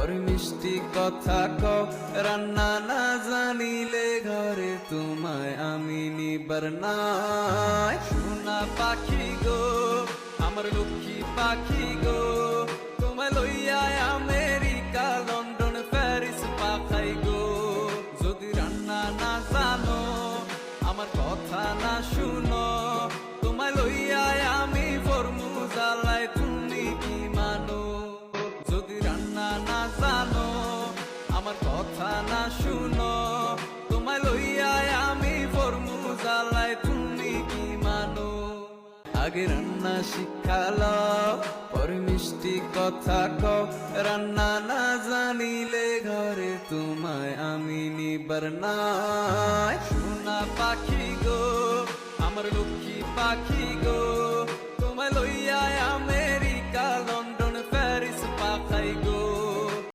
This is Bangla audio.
পর মিষ্টি কথা কও, রান্না না জানিলে ঘরে তোমায় আমি নিবার নাই। সোনা পাখি গো, আমার লক্ষ্মী পাখি গো, তোমায় লইয়া আমেরিকা লন্ডন প্যারিস পাখাই গো। যদি রান্না না জানো, আমার কথা না শুনো, তোমায় লইয়া আমি ফরমু জ্বালাই, তুমি কি মানো? যদি রান্না না জানো, আমার কথা না শুনো, তোমায় লইয়া আমি ফরমু জ্বালাই, তুমি কি মানো? আগে রান্না শিখালো, পর মিষ্টি কথা কও, রান্না না জানিলে ঘরে তোমায় আমি নিবার নাই। সোনা পাখি গো, আমার লক্ষ্মী পাখি গো,